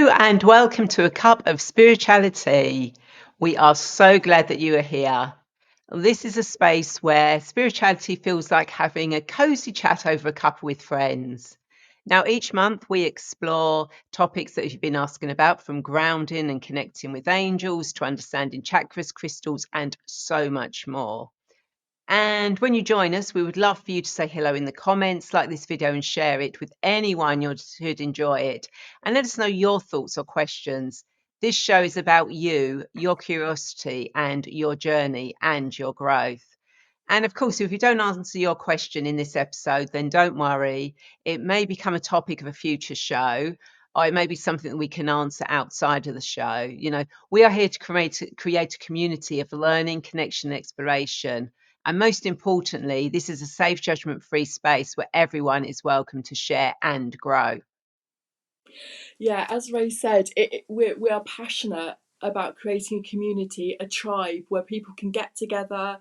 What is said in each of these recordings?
Hello and welcome to a cup of spirituality. We are so glad that you are here. This is a space where spirituality feels like having a cozy chat over a cup with friends. Now, each month we explore topics that you've been asking about, from grounding and connecting with angels to understanding chakras, crystals, and so much more. And when you join us, we would love for you to say hello in the comments, like this video, and share it with anyone who'd enjoy it. And let us know your thoughts or questions. This show is about you, your curiosity, and your journey and your growth. And of course, if we don't answer your question in this episode, then don't worry. It may become a topic of a future show, or it may be something that we can answer outside of the show. We are here to create a community of learning, connection, and exploration. And most importantly, this is a safe, judgment-free space where everyone is welcome to share and grow. Yeah, as Ray said, we are passionate about creating a community, a tribe where people can get together.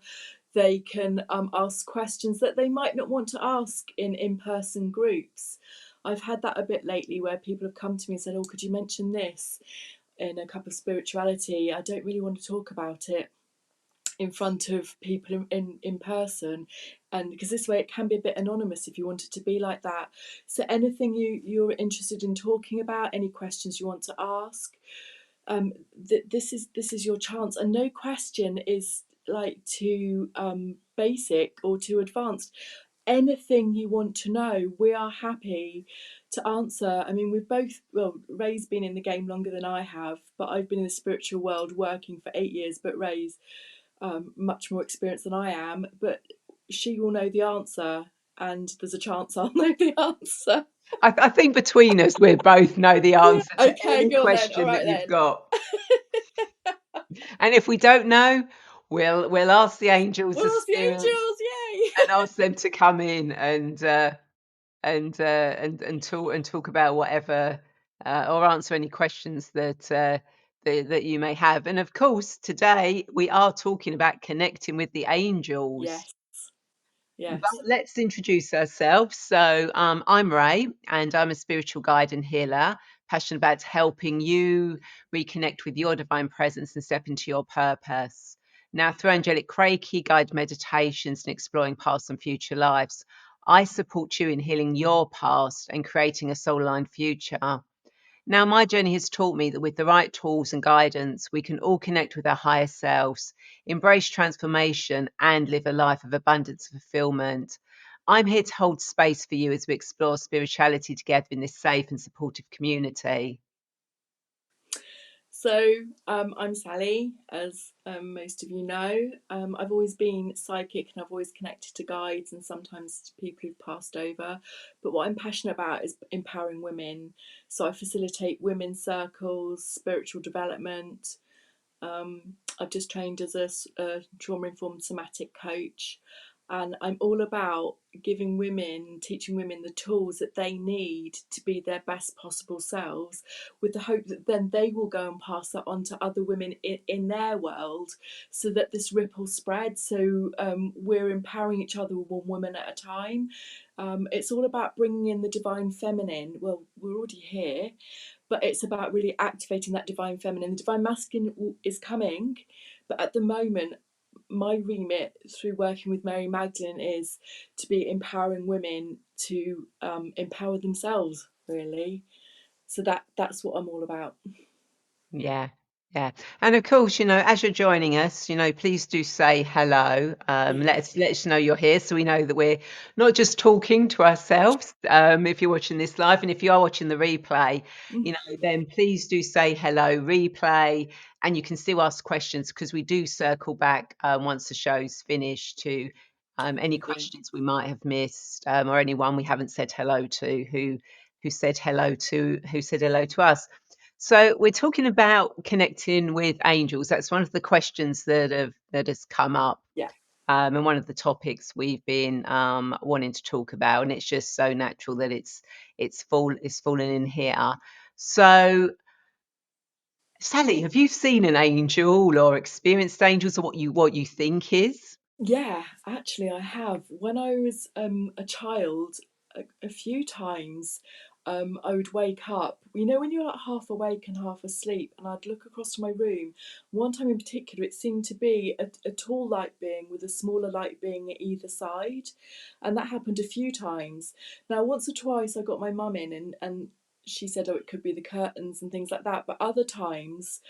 They can ask questions that they might not want to ask in in-person groups. I've had that a bit lately where people have come to me and said, "Oh, could you mention this in a cup of spirituality? I don't really want to talk about it in front of people in person," and because this way it can be a bit anonymous if you want it to be like that. So anything you're interested in talking about, any questions you want to ask, this is your chance, and no question is like too basic or too advanced. Anything you want to know, we are happy to answer. I mean, we've both, well, Ray's been in the game longer than I have, but I've been in the spiritual world working for 8 years, but Ray's much more experienced than I am, but she will know the answer, and there's a chance I'll know the answer. I think between us, we both know the Yeah. answer to Okay, any go on then. All question that right you've then. got. And if we don't know, we'll ask the angels We'll of ask the spirits angels. Yay! and ask them to come in and talk about whatever, or answer any questions that you may have. And of course, today we are talking about connecting with the angels. Yes, But yes. let's introduce ourselves. So, I'm Ray, and I'm a spiritual guide and healer, passionate about helping you reconnect with your divine presence and step into your purpose. Now, through angelic Reiki, guided meditations, and exploring past and future lives, I support you in healing your past and creating a soul aligned future. Now, my journey has taught me that with the right tools and guidance, we can all connect with our higher selves, embrace transformation, and live a life of abundance and fulfillment. I'm here to hold space for you as we explore spirituality together in this safe and supportive community. So I'm Sally, as most of you know. I've always been psychic and I've always connected to guides and sometimes to people who've passed over. But what I'm passionate about is empowering women. So I facilitate women's circles, spiritual development. I've just trained as a trauma-informed somatic coach, and I'm all about giving women, teaching women the tools that they need to be their best possible selves, with the hope that then they will go and pass that on to other women in their world, so that this ripple spreads. So we're empowering each other one woman at a time. It's all about bringing in the divine feminine. Well, we're already here, but it's about really activating that divine feminine. The divine masculine is coming, but at the moment, my remit through working with Mary Magdalene is to be empowering women to empower themselves, really. So that's what I'm all about. Yeah, yeah. And of course, as you're joining us, please do say hello. Yeah. Let us know you're here so we know that we're not just talking to ourselves. If you're watching this live, and if you are watching the replay, then please do say hello, replay, and you can still ask questions because we do circle back once the show's finished to any Brilliant. questions we might have missed, or anyone we haven't said hello to who said hello to us. So we're talking about connecting with angels. That's one of the questions that has come up, Yeah. and one of the topics we've been wanting to talk about. And it's just so natural that it's fallen in here. So, Sally, have you seen an angel or experienced angels, or what you think is? Yeah, actually, I have. When I was a child, a few times, I would wake up. You know, when you're like half awake and half asleep, and I'd look across to my room. One time in particular, it seemed to be a tall light being with a smaller light being at either side, and that happened a few times. Now, once or twice, I got my mum in, and she said, "Oh, it could be the curtains and things like that." But other times,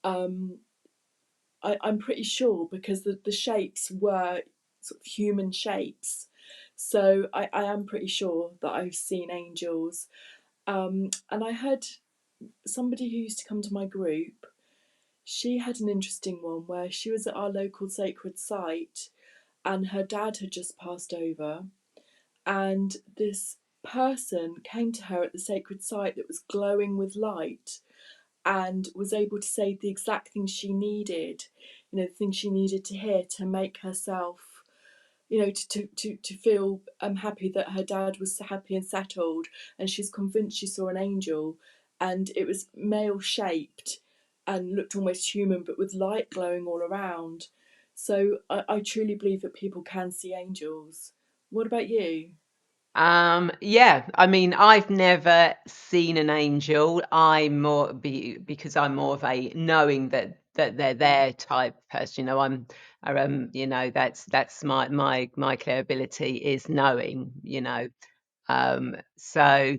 um, I'm pretty sure because the shapes were sort of human shapes. So I am pretty sure that I've seen angels. And I heard somebody who used to come to my group, she had an interesting one where she was at our local sacred site and her dad had just passed over. And this person came to her at the sacred site that was glowing with light and was able to say the exact thing she needed, you know, the thing she needed to hear to make herself, you know, to feel happy that her dad was happy and settled. And she's convinced she saw an angel, and it was male shaped and looked almost human, but with light glowing all around. So I truly believe that people can see angels. What about you? Yeah, I mean, I've never seen an angel. Because I'm more of a knowing that they're Yeah. there type person. You know, you know, that's my clear ability is knowing. You know, so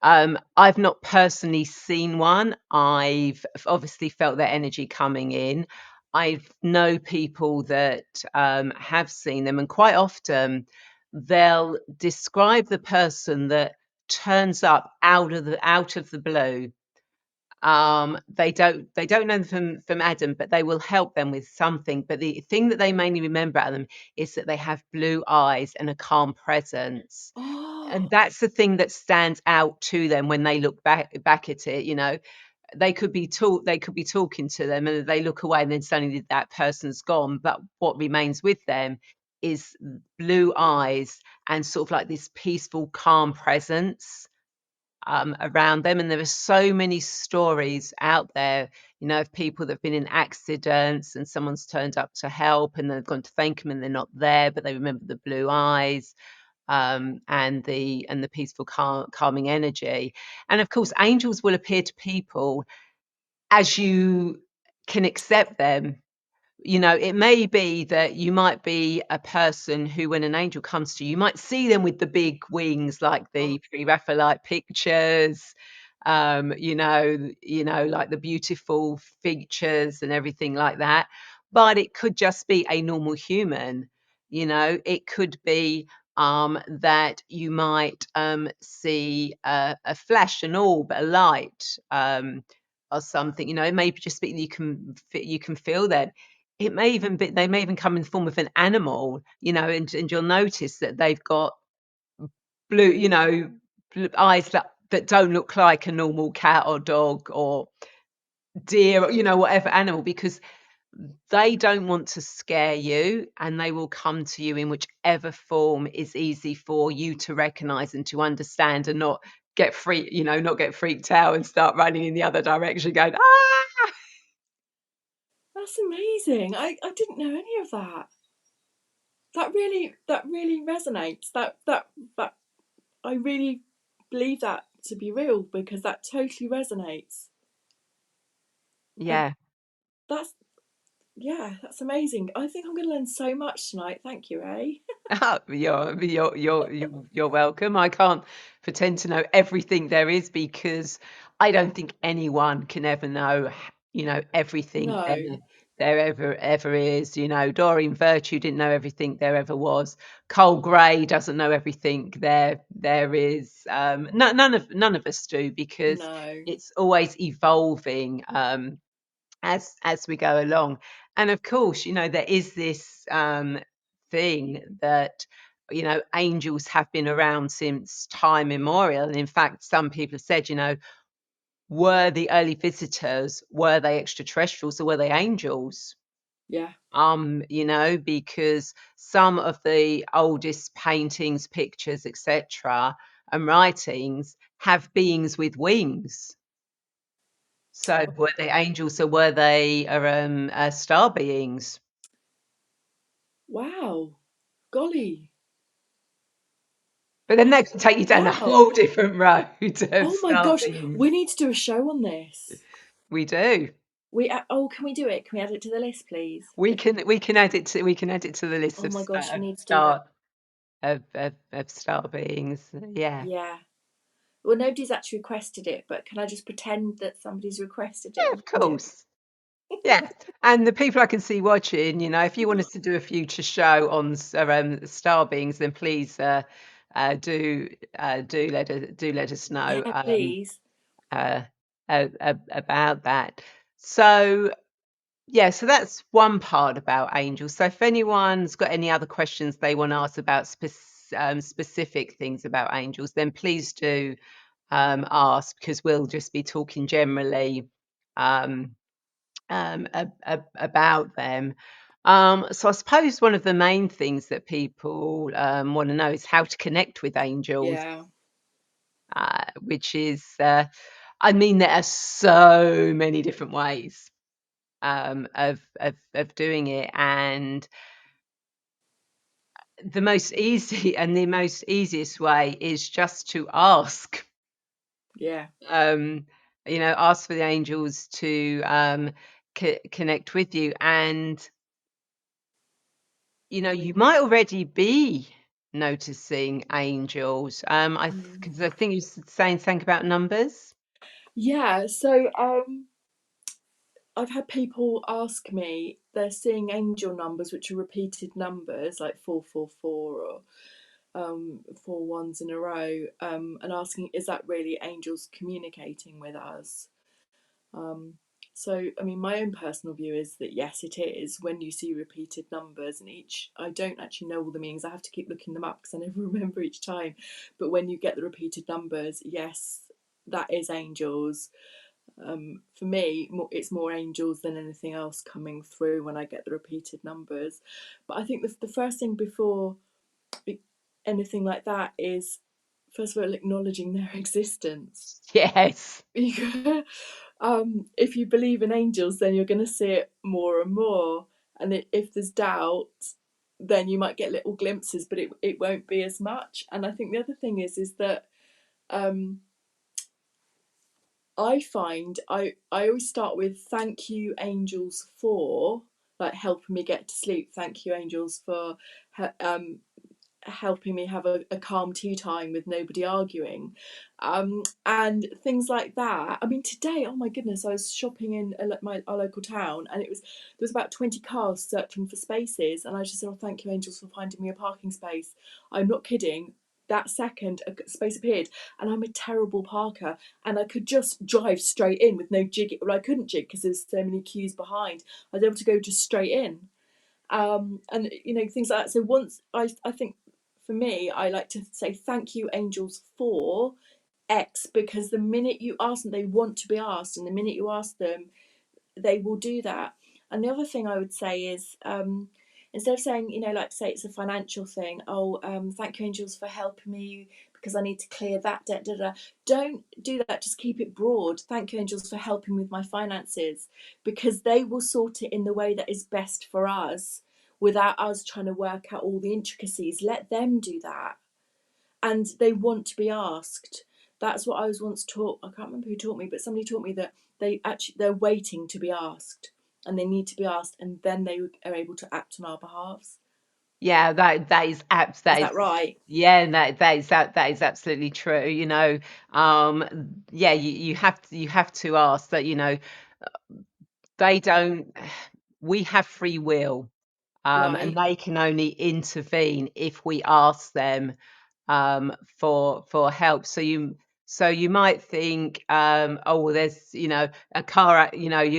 I've not personally seen one. I've obviously felt their energy coming in. I know people that have seen them, and quite often they'll describe the person that turns up out of the blue. They don't know them from Adam, but they will help them with something. But the thing that they mainly remember about them is that they have blue eyes and a calm presence, and Oh, that's the thing that stands out to them when they look back at it. You know, they could be talking to them and they look away and then suddenly that person's gone, but what remains with them is blue eyes and sort of like this peaceful calm presence around them. And there are so many stories out there, you know, of people that have been in accidents and someone's turned up to help and they've gone to thank them and they're not there, but they remember the blue eyes, and the peaceful, calming energy. And of course, angels will appear to people as you can accept them. You know, it may be that you might be a person who, when an angel comes to you, you might see them with the big wings, like oh, the pre-Raphaelite pictures, like the beautiful features and everything like that. But it could just be a normal human. You know, it could be that you might see a flash, an orb, a light, or something. You know, it may just be that you can feel them. It may even be they may even come in the form of an animal, you know, and you'll notice that they've got blue, blue eyes that don't look like a normal cat or dog or deer, or, you know, whatever animal, because they don't want to scare you and they will come to you in whichever form is easy for you to recognize and to understand and not get freaked out and start running in the other direction going, ah! that's amazing. I didn't know any of that. That really resonates. That I really believe that to be real because that totally resonates. I Yeah. that's Yeah, that's amazing. I think I'm going to learn so much tonight. Thank you, Ray. Oh, you're welcome. I can't pretend to know everything there is because I don't think anyone can ever know, everything No, there ever is. You know, Doreen Virtue didn't know everything there ever was. Cole Gray doesn't know everything there is. None of us do because no. it's always evolving. As we go along. And of course, you know, there is this thing that, you know, angels have been around since time immemorial. And in fact, some people have said, you know, were the early visitors, were they extraterrestrials or were they angels? Yeah. Because some of the oldest paintings, pictures, etc., and writings have beings with wings. So were they angels or were they star beings? Wow. Golly. But then that can take you down a Wow. whole different road of Oh my gosh, starting. we need to do a show on this. We do. Oh, can we do it? Can we add it to the list, please? We can add it to the list Oh of my gosh, we need to do that. star of star beings. Yeah. Yeah. Well, nobody's actually requested it, but can I just pretend that somebody's requested it Yeah, and of we can do course. Yeah, and the people I can see watching, if you want us to do a future show on star beings, then please do let us it? know Yeah, please. uh, about that. So yeah, so that's one part about angels. So if anyone's got any other questions they want to ask about specific things about angels, then please do ask, because we'll just be talking generally. Um, about them. So I suppose one of the main things that people want to know is how to connect with angels, Yeah. which is, I mean, there are so many different ways of doing it, and the most easiest way is just to ask. Yeah. Um, ask for the angels to connect with you, and you might already be noticing angels. Mm. Because I think you're saying something about numbers. Yeah, so I've had people ask me they're seeing angel numbers, which are repeated numbers like 444 or four ones in a row, and asking, is that really angels communicating with us? Um, so, I mean, my own personal view is that yes, it is. When you see repeated numbers, and I don't actually know all the meanings. I have to keep looking them up because I never remember each time. But when you get the repeated numbers, yes, that is angels. For me, it's more angels than anything else coming through when I get the repeated numbers. But I think the first thing before anything like that is, first of all, acknowledging their existence. Yes. If you believe in angels, then you're going to see it more and more. And if there's doubt, then you might get little glimpses, but it won't be as much. And I think the other thing is that um, I find I always start with thank you, angels, for like helping me get to sleep. Thank you, angels, for um, helping me have a calm tea time with nobody arguing, and things like that. I mean, today, oh my goodness, I was shopping in our local town, and there was about 20 cars searching for spaces, and I just said, oh, thank you, angels, for finding me a parking space. I'm not kidding. That second a space appeared, and I'm a terrible parker, and I could just drive straight in with no jig. Well, I couldn't jig because there's so many queues behind. I was able to go just straight in, and things like that. So once I think, for me, I like to say thank you, angels, for X, because the minute you ask them, they want to be asked, and the minute you ask them, they will do that. And the other thing I would say is, instead of saying, like, say it's a financial thing, oh, thank you, angels, for helping me because I need to clear that debt. Da, da. Don't do that. Just keep it broad. Thank you, angels, for helping with my finances, because they will sort it in the way that is best for us without us trying to work out all the intricacies. Let them do that, and they want to be asked. That's what I was once taught. I can't remember who taught me, but somebody taught me that they're waiting to be asked, and they need to be asked, and then they are able to act on our behalves. Yeah, that is abs Is that is that right? yeah, that is absolutely true. Yeah, you have to ask that, they don't we have free will, and Right. they can only intervene if we ask them for help. So you might think, oh well, there's a you're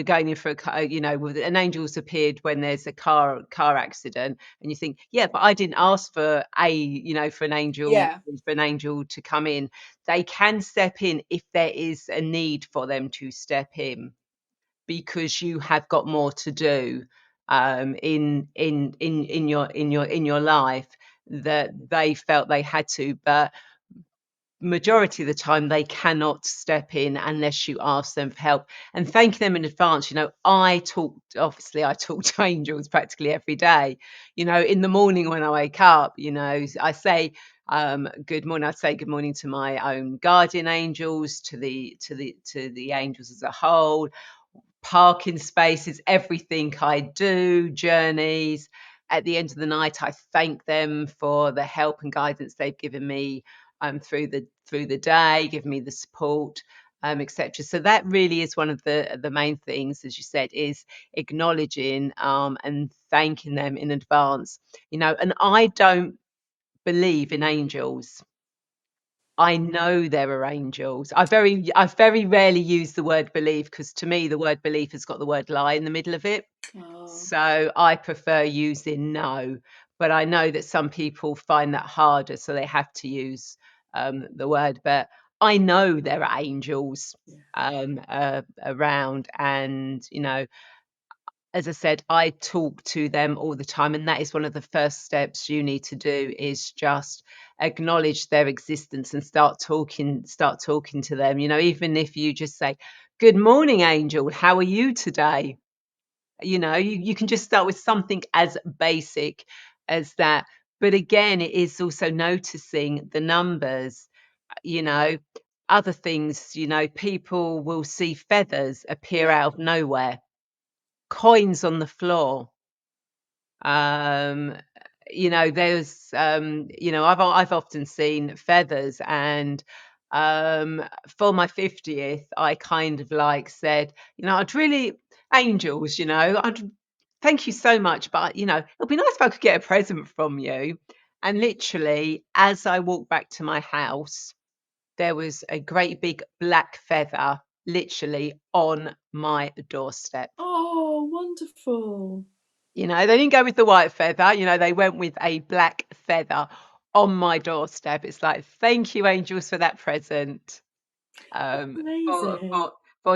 going in for a car, with an angel's appeared when there's a car accident, and you think, yeah, but I didn't ask for Yeah. for an angel to come in. They can step in if there is a need for them to step in, because you have got more to do in your life, that they felt they had to. But majority of the time they cannot step in unless you ask them for help, and thank them in advance. I talk to angels practically every day. In the morning when I wake up, I say, Good morning. I'd say good morning to my own guardian angels, to the angels as a whole, parking spaces, everything I do, journeys. At the end of the night, I thank them for the help and guidance they've given me through the day, give me the support, etc. So that really is one of the main things, as you said, is acknowledging and thanking them in advance. And I don't believe in angels. I know there are angels. I very rarely use the word believe, because to me the word belief has got the word lie in the middle of it. Oh, So I prefer using no. But I know that some people find that harder, so they have to use the word. But I know there are angels yeah. around, and as I said, I talk to them all the time, and that is one of the first steps you need to do, is just acknowledge their existence and start talking to them. Even if you just say, "Good morning, angel. How are you today?" You can just start with something as basic as that. But again, it is also noticing the numbers, you know, other things, people will see feathers appear Yeah. out of nowhere, coins on the floor. Um, I've often seen feathers, and for my 50th, I kind of like said, I'd really angels, I'd thank you so much, but it'd be nice if I could get a present from you. And literally, as I walked back to my house, there was a great big black feather literally on my doorstep. Oh, wonderful. They didn't go with the white feather, they went with a black feather on my doorstep. It's like, "Thank you, angels, for that present." For Amazing.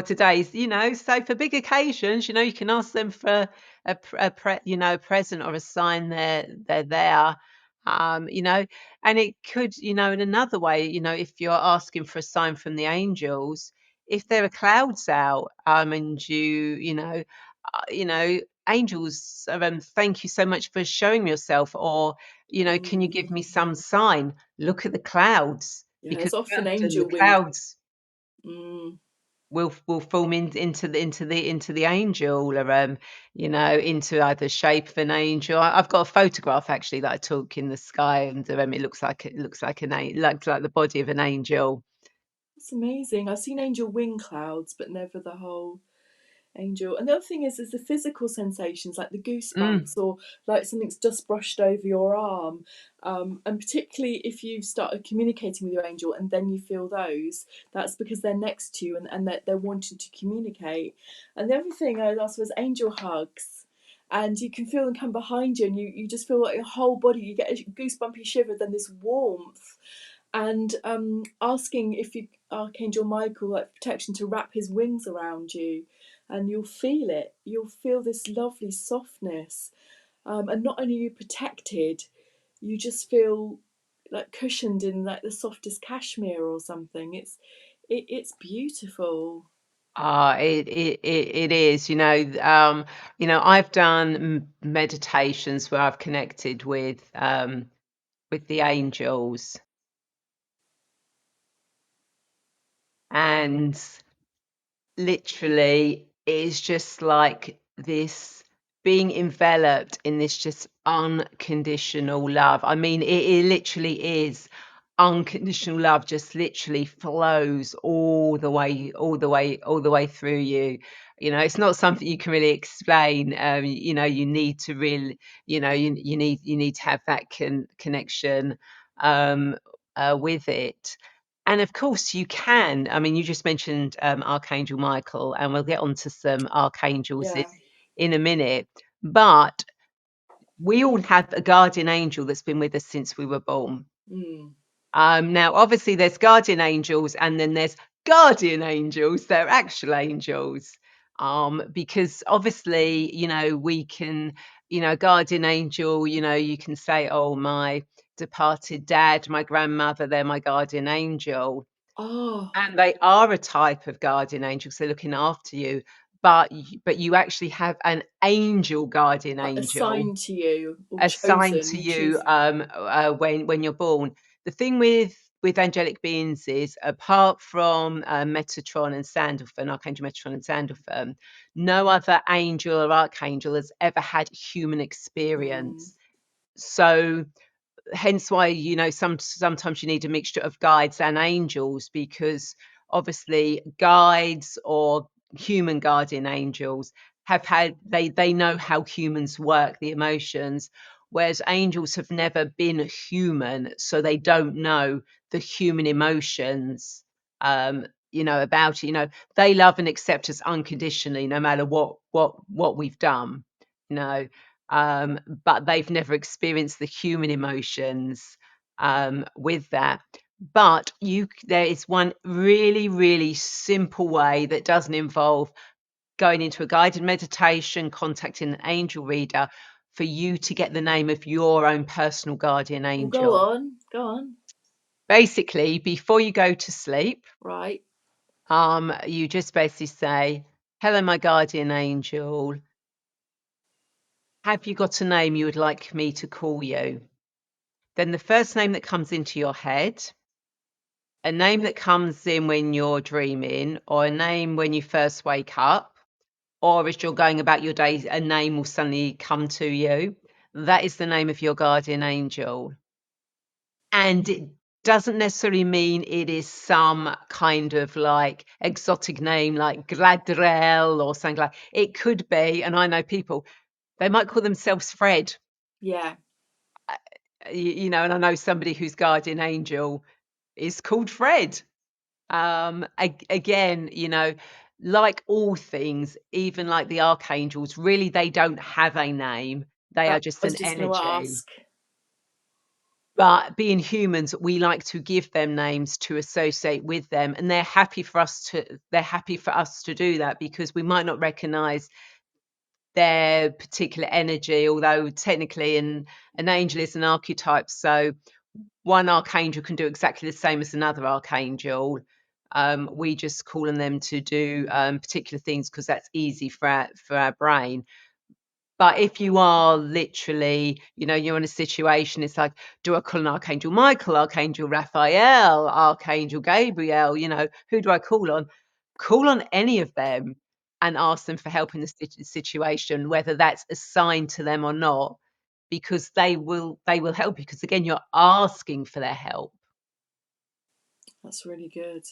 today's, so for big occasions, you can ask them for a present or a sign they're there. Um, you know, and it could, in another way, if you're asking for a sign from the angels, if there are clouds out, and you know, angels, thank you so much for showing yourself, or can you give me some sign? Look at the clouds, Yeah, because there's often often the angel wing. clouds Mm, will form into the angel, or into either shape of an angel. I've got a photograph actually that I took in the sky, and it looks like the body of an angel. that's amazing. I've seen angel wing clouds, but never the whole angel. And the other thing is the physical sensations, like the Mm. goosebumps, or like something's just brushed over your arm. And particularly if you've started communicating with your angel and then you feel those, that's because they're next to you, and they're wanting to communicate. And the other thing I asked was angel hugs. And you can feel them come behind you, and you just feel like your whole body, you get a goosebumpy shiver, then this warmth. And asking if you Archangel Michael, like protection, to wrap his wings around you, and you'll feel it. You'll feel this lovely softness, and not only are you protected, you just feel like cushioned in like the softest cashmere or something. It's beautiful. It is, I've done meditations where I've connected with the angels, and literally it's just like this, being enveloped in this just unconditional love. I mean, it literally is unconditional love, just literally flows all the way through you. It's not something you can really explain. You need to really, you need to have that connection with it. And of course, you can. I mean, you just mentioned Archangel Michael, and we'll get onto some archangels in, Yeah. in a minute. But we all have a guardian angel that's been with us since we were born. Mm. Now, obviously, there's guardian angels, and then there's guardian angels. They're actual angels. Because obviously, we can, guardian angel, you can say, "Oh, my departed dad, my grandmother, they're my guardian angel." Oh, And they are a type of guardian angel, so they're looking after you. But you actually have an angel guardian angel assigned to you or assigned chosen. to You you choose. when you're born. The thing with angelic beings is, apart from Metatron and Sandalphon, Archangel Metatron and Sandalphon, no other angel or archangel has ever had human Mm. experience. So hence why, you know, sometimes you need a mixture of guides and angels, because obviously guides or human guardian angels have had, they know how humans work, the emotions, whereas angels have never been human, so they don't know the human emotions, you know, about it. You know, they love and accept us unconditionally no matter what we've done, you know. But they've never experienced the human emotions with that. But there is one really, really simple way that doesn't involve going into a guided meditation, contacting an angel reader, for you to get the name of your own personal guardian Well, go angel. on, go on. Basically, before you go to sleep, Right. you just basically say, "Hello, my guardian angel. Have you got a name you would like me to call you?" Then the first name that comes into your head, a name that comes in when you're dreaming, or a name when you first wake up, or as you're going about your day, a name will suddenly come to you. That is the name of your guardian angel. And it doesn't necessarily mean it is some kind of like exotic name like Gladrel or something like it. Could be, and I know people, they might call themselves Fred. Yeah. You know, and I know somebody whose guardian angel is called Fred. Again, you know, like all things, even like the archangels, really they don't have a name. They I are just was an just going to energy. ask. But being humans, we like to give them names to associate with them, and they're happy for us to do that, because we might not recognize their particular energy, although technically an angel is an archetype. So one archangel can do exactly the same as another archangel. We just call on them to do particular things because that's easy for our brain. But if you are literally, you know, you're in a situation, it's like, do I call an Archangel Michael, Archangel Raphael, Archangel Gabriel? You know, who do I call on? Call on any of them and ask them for help in the situation, whether that's assigned to them or not, because they will help you. Because again, you're asking for their help. That's really good.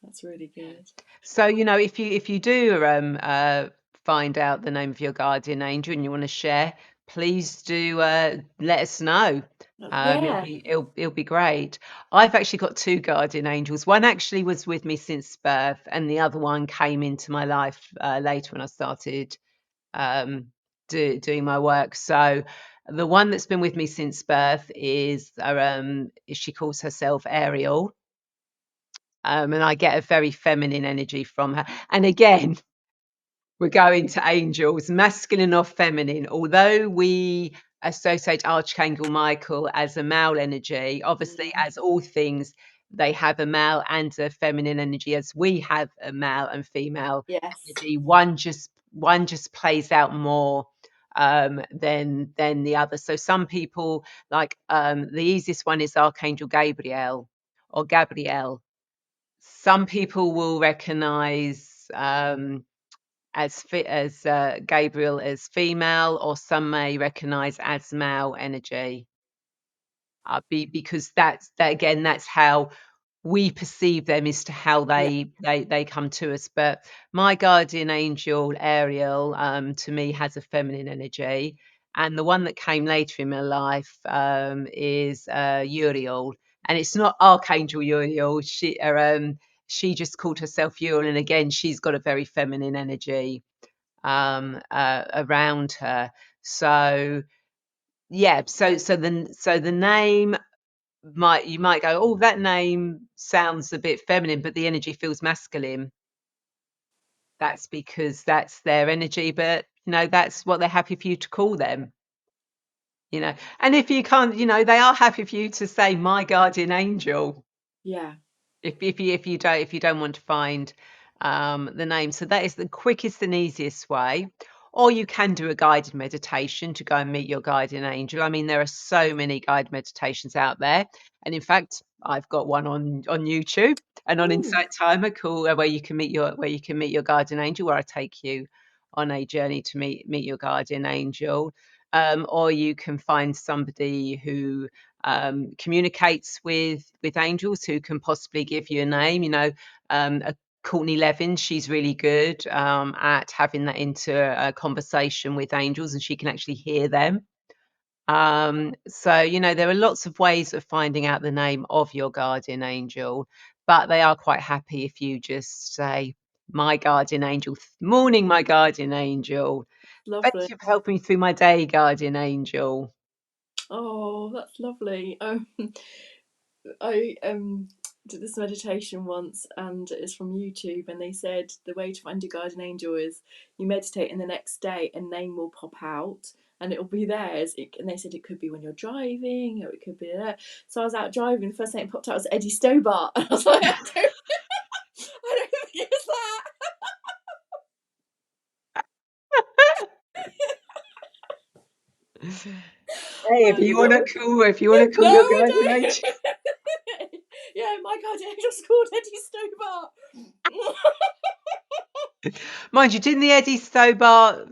That's really good. So, you know, if you do find out the name of your guardian angel and you want to share, please do let us know. It'll Yeah. be it'll be great. I've actually got two guardian angels. One actually was with me since birth, and the other one came into my life later when I started doing my work. So the one that's been with me since birth is she calls herself Ariel. And I get a very feminine energy from her. And again, we're going to angels, masculine or feminine. Although we associate Archangel Michael as a male energy, obviously, Mm. as all things, they have a male and a feminine energy, as we have a male and female Yes. energy. One just plays out more than the other. So some people like the easiest one is Archangel Gabriel or Gabrielle. Some people will recognize as Gabriel as female, or some may recognize as male energy. Because that again, that's how we perceive them, as to how Yeah. they come to us. But my guardian angel Ariel, to me, has a feminine energy, and the one that came later in my life is Uriel, and it's not Archangel Uriel. She just called herself Uriel, and again, she's got a very feminine energy around her. So yeah, so the name you might go, "Oh, that name sounds a bit feminine, but the energy feels masculine." That's because that's their energy, but, you know, that's what they're happy for you to call them, you know? And if you can't, you know, they are happy for you to say, "My guardian angel," Yeah. if you don't want to find, the name. So that is the quickest and easiest way. or you can do a guided meditation to go and meet your guardian angel. I mean, there are so many guided meditations out there, and in fact, I've got one on YouTube and on Oh, Insight Timer called where you can meet your guardian angel, where I take you on a journey to meet your guardian angel. Or you can find somebody who communicates with angels, who can possibly give you a name. You know, Courtney Levin, she's really good at having that into a conversation with angels, and she can actually hear them. So, you know, there are lots of ways of finding out the name of your guardian angel, but they are quite happy if you just say, my guardian angel, morning, my guardian angel. Thank lovely. you for helping me through my day, guardian angel. Oh, that's lovely. I did this meditation once, and it's from YouTube, and they said the way to find your guardian angel is you meditate, and the next day a name will pop out and it'll be theirs. And they said it could be when you're driving, or it could be there. So I was out driving, the first name that popped out was Eddie Stobart, and I was like, I don't think it's that. Hey, I thought, if you wanna call no, your I guardian angel. don't. Yeah, my guardian angel's called Eddie Stobart. Mind you, didn't the Eddie Stobart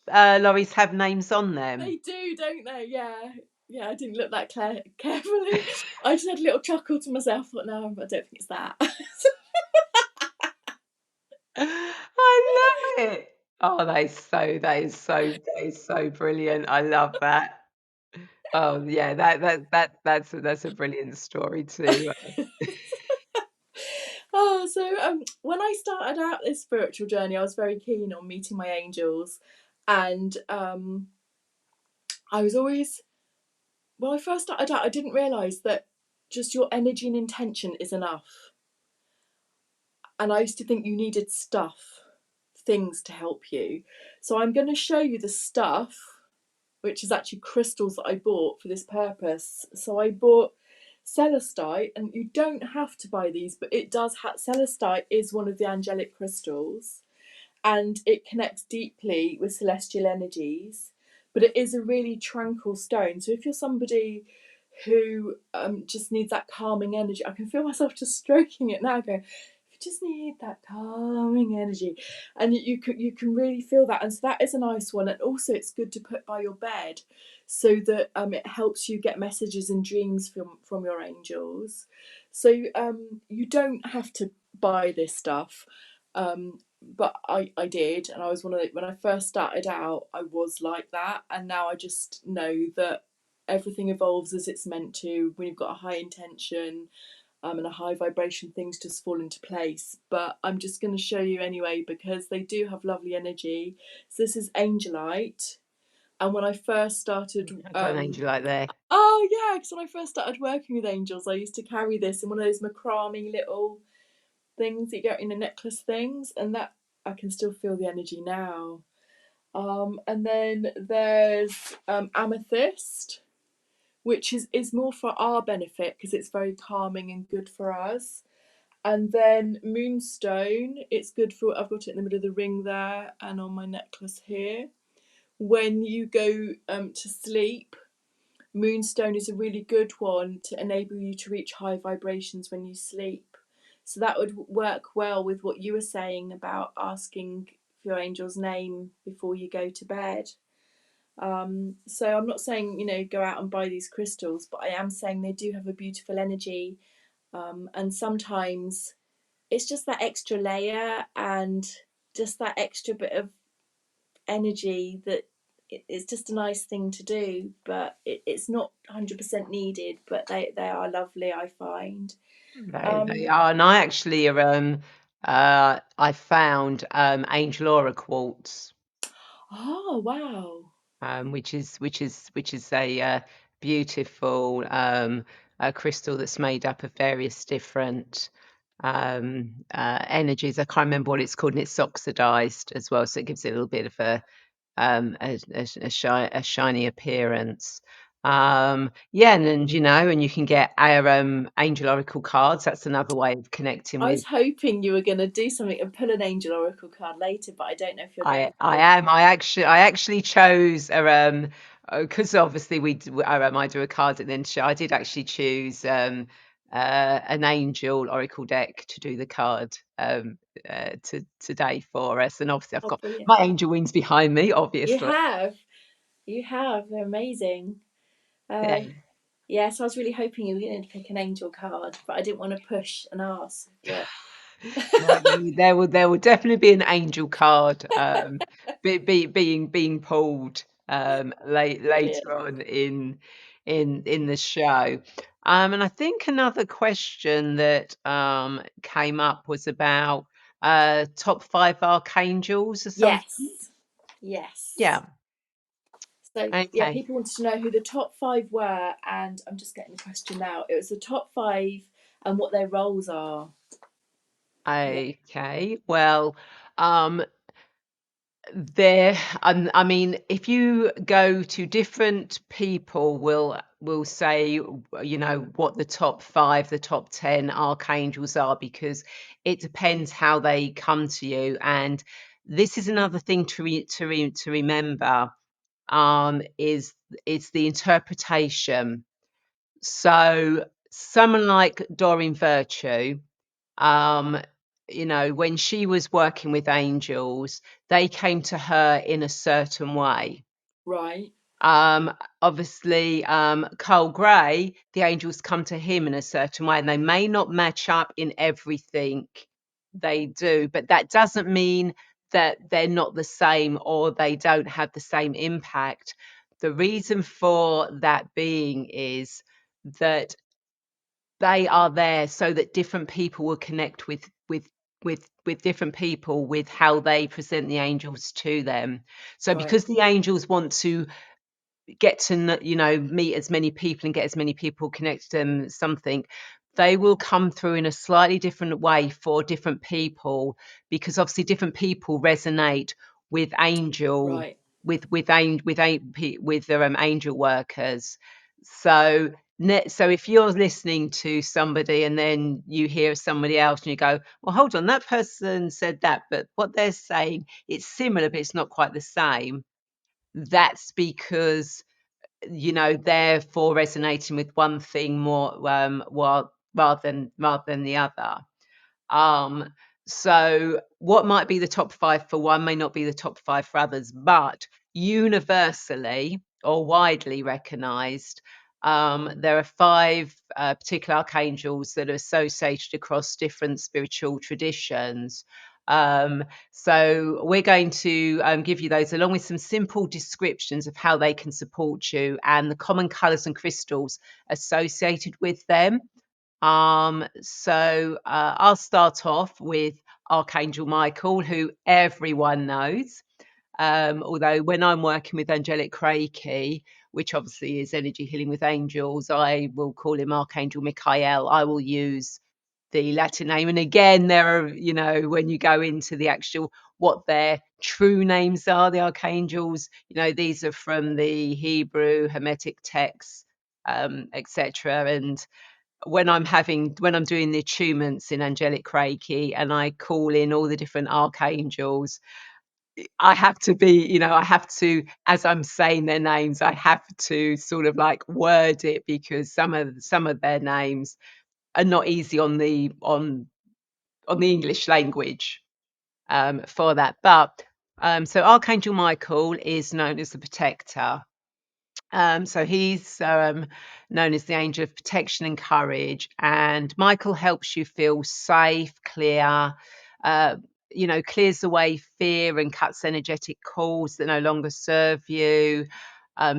lorries have names on them? They do, don't they? Yeah. Yeah, I didn't look that carefully. I just had a little chuckle to myself. Thought, no, I don't think it's that. I love it. Oh, that is so brilliant. I love that. Oh yeah, that's a brilliant story too. Oh, so when I started out this spiritual journey, I was very keen on meeting my angels, and I was always, when I first started out, I didn't realise that just your energy and intention is enough. And I used to think you needed things to help you. So I'm going to show you the stuff, which is actually crystals that I bought for this purpose. So I bought celestite, and you don't have to buy these, but it does have, celestite is one of the angelic crystals, and it connects deeply with celestial energies, but it is a really tranquil stone. So if you're somebody who just needs that calming energy, I can feel myself just stroking it now, going, you just need that calming energy, and you can really feel that. And so that is a nice one, and also it's good to put by your bed, so that it helps you get messages and dreams from your angels. So you don't have to buy this stuff, but I did, and I was one of the, when I first started out, I was like that, and now I just know that everything evolves as it's meant to. When you've got a high intention and a high vibration, things just fall into place. But I'm just going to show you anyway, because they do have lovely energy. So this is angelite, and when I first started, I've got an angel like there. oh yeah, because when I first started working with angels, I used to carry this in one of those macrame little things that you get in the necklace things, and that I can still feel the energy now. And then there's amethyst, which is more for our benefit because it's very calming and good for us. And then moonstone, it's good for, I've got it in the middle of the ring there and on my necklace here. When you go to sleep, moonstone is a really good one to enable you to reach high vibrations when you sleep. So that would work well with what you were saying about asking for your angel's name before you go to bed. So I'm not saying, go out and buy these crystals, but I am saying they do have a beautiful energy. And sometimes it's just that extra layer and just that extra bit of energy that it's just a nice thing to do, but it's not 100% needed, but they are lovely, I find. They Um, are, and I actually I found angel aura quartz. oh, wow. Which is a beautiful crystal that's made up of various different energies. I can't remember what it's called, and it's oxidized as well, so it gives it a little bit of a shiny appearance. Yeah, and and you can get our angel oracle cards. That's another way of connecting I with. was hoping you were going to do something and pull an angel oracle card later, but I don't know if you're going I to. am. I actually chose because obviously I do a card and then show. I did actually choose an angel oracle deck to do the card today for us, and obviously I've Oh, got brilliant. my angel wings behind me, You obviously. have. You have. They're amazing. Uh, Yeah. yeah, so I was really hoping you were going to pick an angel card, but I didn't want to push and ask. But No, there will definitely be an angel card being pulled brilliant. later on in the show. And I think another question that came up was about top five archangels or something. Yes. Yes. Yeah. So, yeah, Okay. people wanted to know who the top five were, and I'm just getting the question now. It was the top five and what their roles are. Yeah. Okay. Well, um, There, I mean, if you go to different people, will say, what the top five, the top 10 archangels are, because it depends how they come to you. And this is another thing to remember, is it's the interpretation. So someone like Doreen Virtue, um, when she was working with angels, they came to her in a certain way. Right. Obviously, Carl Gray, the angels come to him in a certain way, and they may not match up in everything they do, but that doesn't mean that they're not the same or they don't have the same impact. The reason for that being is that they are there so that different people will connect with different people with how they present the angels to them. So Right. because the angels want to get to meet as many people and get as many people connected to them something, they will come through in a slightly different way for different people, because obviously different people resonate with angel Right. with their angel workers. So so if you're listening to somebody and then you hear somebody else and you go, well, hold on, that person said that, but what they're saying, it's similar but it's not quite the same. That's because therefore resonating with one thing more, rather than the other. um so what might be the top five for one may not be the top five for others, but universally or widely recognized, there are five particular archangels that are associated across different spiritual traditions. So we're going to give you those along with some simple descriptions of how they can support you and the common colors and crystals associated with them. I'll start off with Archangel Michael, who everyone knows. Although when I'm working with angelic Reiki, which obviously is energy healing with angels, I will call him Archangel Michael. I will use the Latin name. And again, there are, when you go into the actual what their true names are, the archangels, these are from the Hebrew Hermetic texts, etc. And when I'm doing the attunements in angelic Reiki and I call in all the different archangels, I have to be, I have to, as I'm saying their names, I have to sort of like word it, because some of their names are not easy on the English language, for that. But so Archangel Michael is known as the protector. So he's known as the angel of protection and courage. And Michael helps you feel safe, clear, uh, clears away fear and cuts energetic cords that no longer serve you.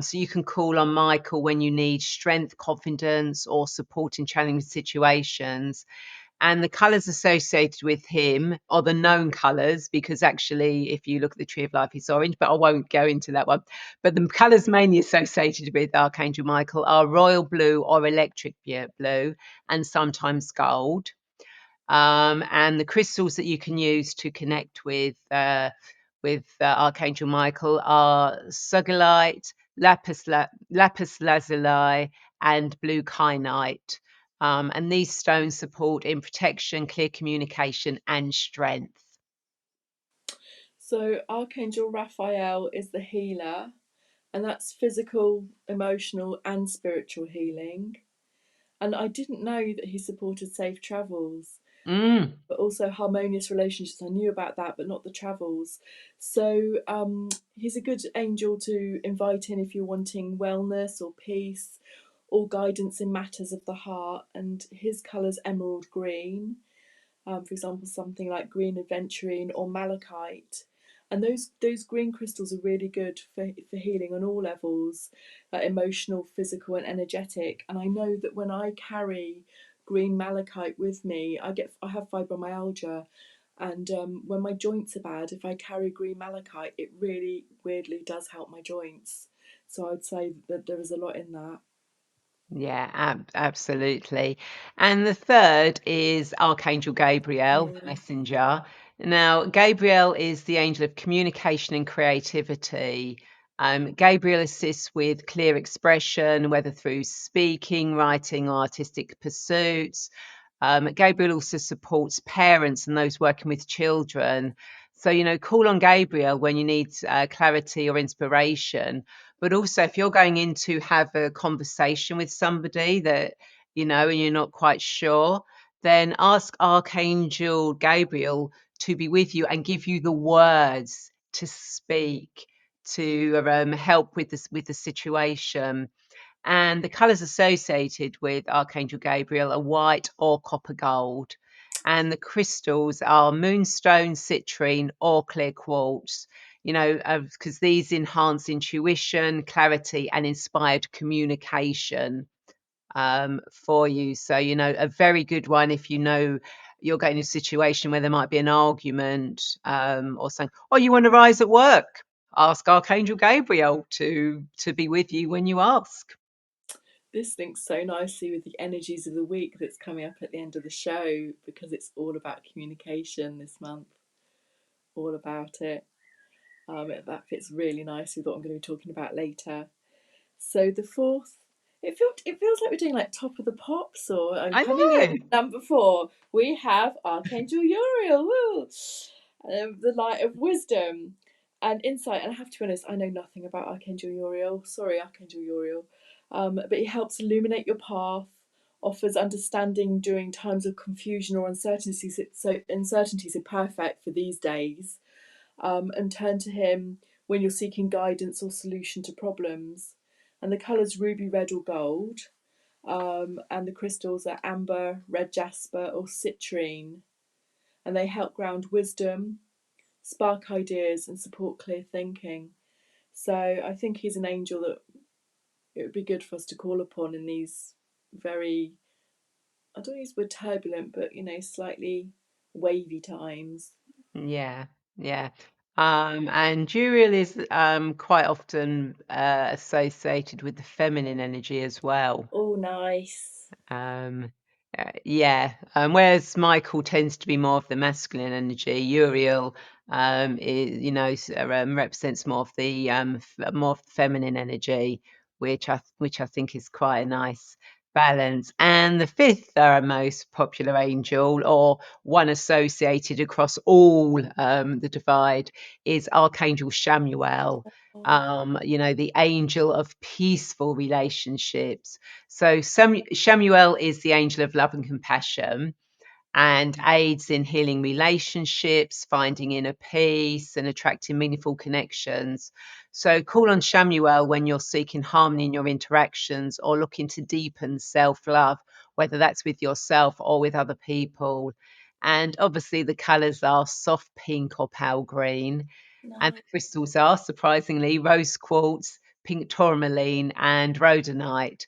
So you can call on Michael when you need strength, confidence, or support in challenging situations. And the colors associated with him are the known colors, because actually, if you look at the tree of life, it's orange, but I won't go into that one. But the colors mainly associated with Archangel Michael are royal blue or electric blue, and sometimes gold. And the crystals that you can use to connect with with Archangel Michael are sugilite, lapis lazuli, and blue kyanite. And these stones support in protection, clear communication, and strength. So Archangel Raphael is the healer, and that's physical, emotional, and spiritual healing. And I didn't know that he supported safe travels, Mm. but also harmonious relationships. I knew about that, but not the travels. So he's a good angel to invite in if you're wanting wellness or peace or guidance in matters of the heart. And his colour's emerald green. For example, something like green aventurine or malachite. And those green crystals are really good for healing on all levels, emotional, physical, and energetic. And I know that when I carry green malachite with me, I have fibromyalgia, and when my joints are bad, if I carry green malachite, it really weirdly does help my joints. So I'd say that there is a lot in that. Yeah, absolutely. And the third is Archangel Gabriel, the Mm. messenger. Now, Gabriel is the angel of communication and creativity. Gabriel assists with clear expression, whether through speaking, writing, or artistic pursuits. Gabriel also supports parents and those working with children. So, call on Gabriel when you need clarity or inspiration. But also, if you're going in to have a conversation with somebody that, and you're not quite sure, then ask Archangel Gabriel to be with you and give you the words to speak to help with the situation. And the colors associated with Archangel Gabriel are white or copper gold. And the crystals are moonstone, citrine, or clear quartz, because these enhance intuition, clarity, and inspired communication for you. So, a very good one if you're getting in a situation where there might be an argument or something, or you want to rise at work. Ask Archangel Gabriel to be with you when you ask. This links so nicely with the energies of the week that's coming up at the end of the show, because it's all about communication this month, all about it. That fits really nicely with what I'm going to be talking about later. So the fourth, it feels like we're doing like top of the pops, or I'm I coming in know. number four. We have Archangel Uriel, woo, the light of wisdom and insight. And I have to be honest, I know nothing about Archangel Uriel. Sorry, Archangel Uriel, but he helps illuminate your path, offers understanding during times of confusion or uncertainty. So uncertainties are perfect for these days, and turn to him when you're seeking guidance or solution to problems. And the colours ruby, red, or gold. And the crystals are amber, red jasper, or citrine. And they help ground wisdom, spark ideas, and support clear thinking. So I think he's an angel that it would be good for us to call upon in these very, I don't use the word turbulent, but slightly wavy times. Yeah, yeah. And Uriel is quite often associated with the feminine energy as well. Oh, nice. Um, yeah, whereas Michael tends to be more of the masculine energy, Uriel, represents more of the more of the feminine energy, which I think is quite a nice balance. And the fifth most popular angel, or one associated across all the divide, is Archangel Shamuel. Oh, The angel of peaceful relationships. So Shamuel is the angel of love and compassion and aids in healing relationships, finding inner peace, and attracting meaningful connections. So call on Shamuel when you're seeking harmony in your interactions or looking to deepen self love, whether that's with yourself or with other people. And obviously, the colours are soft pink or pale green. And nice. the crystals are, surprisingly, rose quartz, pink tourmaline, and rhodonite.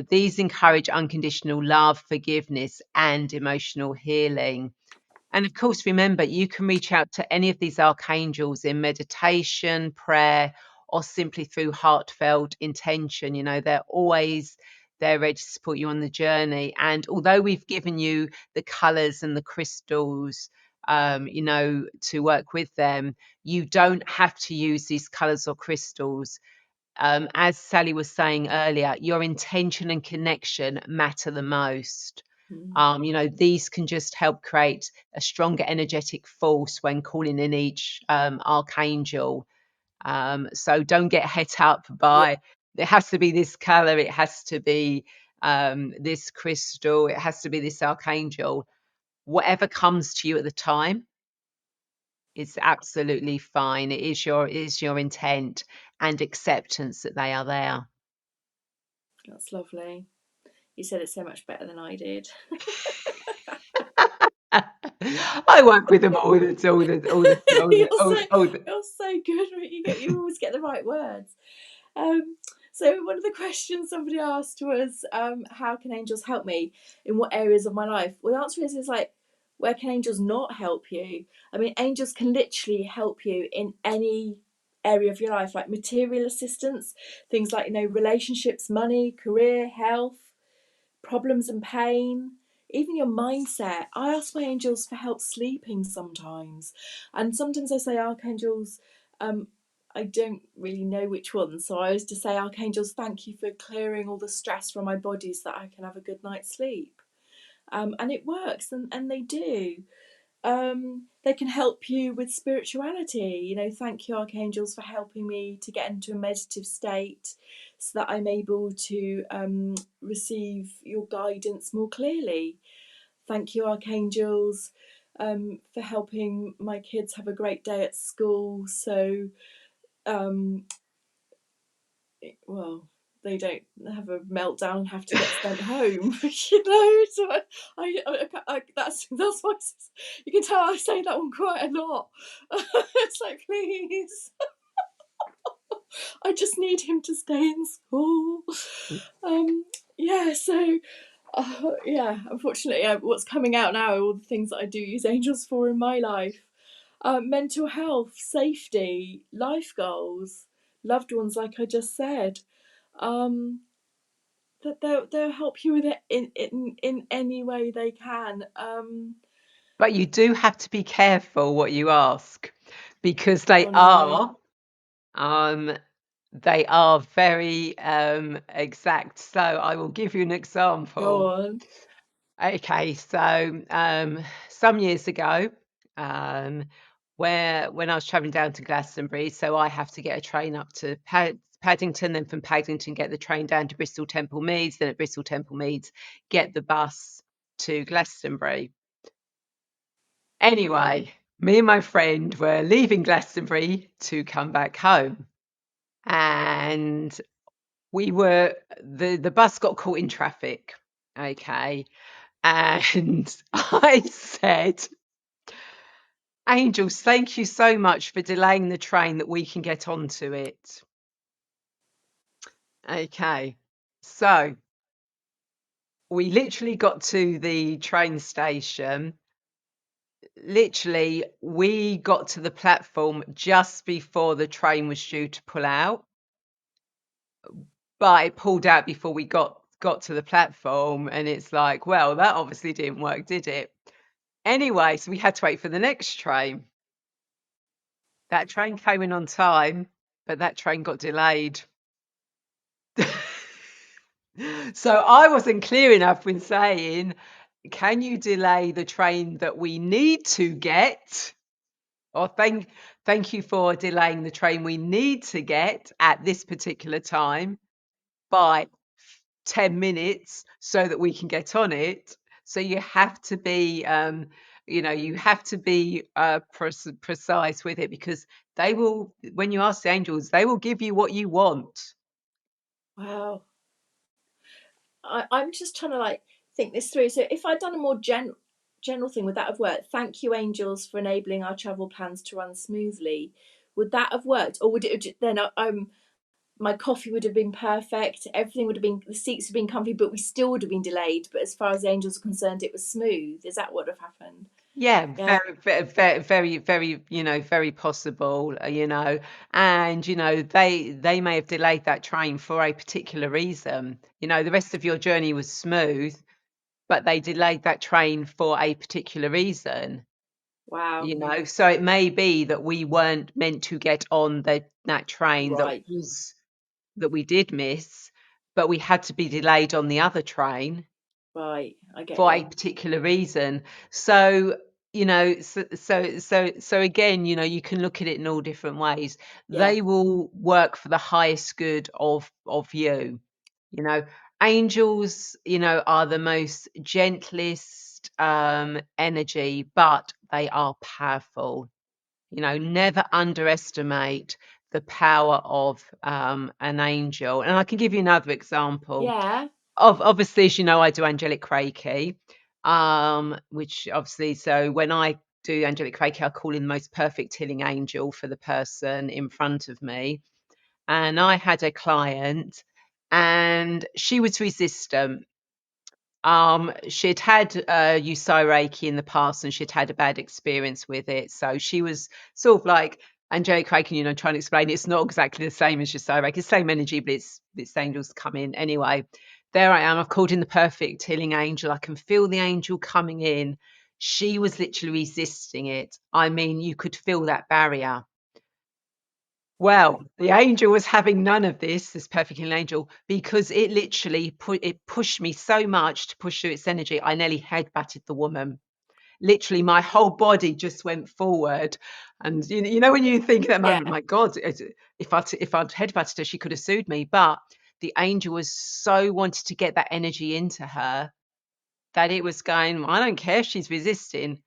These encourage unconditional love, forgiveness, and emotional healing. And of course, remember, you can reach out to any of these archangels in meditation, prayer, or simply through heartfelt intention. They're always there ready to support you on the journey. And although we've given you the colors and the crystals to work with them. You don't have to use these colors or crystals. As Sally was saying earlier, your intention and connection matter the most. Mm. These can just help create a stronger energetic force when calling in each archangel. So don't get het up Yeah, by it has to be this color, it has to be this crystal, it has to be this archangel. Whatever comes to you at the time is absolutely fine. It is your intent and acceptance that they are there. that's lovely. You said it so much better than I did. I work with them all the all the all the all the you're so all the you're so good. You always get the right words. Um, so one of the questions somebody asked was, how can angels help me in what areas of my life? Well, the answer is like, where can angels not help you? I mean, angels can literally help you in any area of your life, like material assistance, things like relationships, money, career, health, problems and pain, even your mindset. I ask my angels for help sleeping sometimes, and sometimes I say archangels. I don't really know which ones, so I always just say archangels, thank you for clearing all the stress from my body so that I can have a good night's sleep. And it works, and they do. They can help you with spirituality. Thank you, archangels, for helping me to get into a meditative state so that I'm able to receive your guidance more clearly. Thank you, archangels, for helping my kids have a great day at school. So, um, well, they don't have a meltdown and have to get sent home. So that's why you can tell I say that one quite a lot. It's like, please, I just need him to stay in school. Yeah, so yeah, unfortunately, what's coming out now are all the things that I do use angels for in my life. Mental health, safety, life goals, loved ones, like I just said. Um, that they'll help you with it in any way they can. But you do have to be careful what you ask because Oh no, um, they are very exact. So I will give you an go example. on. Okay, so some years ago, um, where when I was traveling down to Glastonbury, so I have to get a train up to Paddington, then from Paddington get the train down to Bristol Temple Meads, then at Bristol Temple Meads get the bus to Glastonbury. Anyway, me and my friend were leaving Glastonbury to come back home, and the bus got caught in traffic. Okay, and I said, Angels, thank you so much for delaying the train that we can get onto it. Okay, so we literally got to the train station. Literally, we got to the platform just before the train was due to pull out, but it pulled out before we got to the platform, and it's like, well, that obviously didn't work, did it? Anyway, so we had to wait for the next train. That train came in on time, but that train got delayed. So I wasn't clear enough when saying, can you delay the train that we need to get? Or thank you for delaying the train we need to get at this particular time by 10 minutes so that we can get on it. So you have to be you have to be precise with it, because they will, when you ask the angels, they will give you what you want. Wow. I'm just trying to like think this through. So if I'd done a more general thing, would that have worked? Thank you, angels, for enabling our travel plans to run smoothly. Would that have worked, or would it then? My coffee would have been perfect. Everything would have been. The seats would have been comfy, but we still would have been delayed. But as far as the angels are concerned, it was smooth. Is that what would have happened? Yeah, Yeah. very, very possible, and they may have delayed that train for a particular reason. The rest of your journey was smooth, but they delayed that train for a particular reason. Wow. So it may be that we weren't meant to get on that train Right. that we did miss, but we had to be delayed on the other train Right. I get for a you. particular reason. So, so again, you can look at it in all different ways. Yeah. They will work for the highest good of you. You know, angels, are the most gentlest energy, but they are powerful. Never underestimate the power of an angel. And I can give you another example. Yeah. Obviously, as you know, I do angelic Reiki, which obviously, so when I do angelic Reiki, I call in the most perfect healing angel for the person in front of me. And I had a client, and she was resistant. She'd had Usai Reiki in the past, and she'd had a bad experience with it. So she was sort of like angelic Reiki, trying to explain it's not exactly the same as Usai Reiki, it's the same energy, but it's angels come in. Anyway, there I am. I've called in the perfect healing angel. I can feel the angel coming in. She was literally resisting it. I mean, you could feel that barrier. Well, the angel was having none of this perfect healing angel, because it literally pushed me so much to push through its energy. I nearly headbutted the woman. Literally, my whole body just went forward. And when you think at that Yeah. moment, my God, if I'd headbutted her, she could have sued me. But the angel was so wanted to get that energy into her that it was going, I don't care if she's resisting,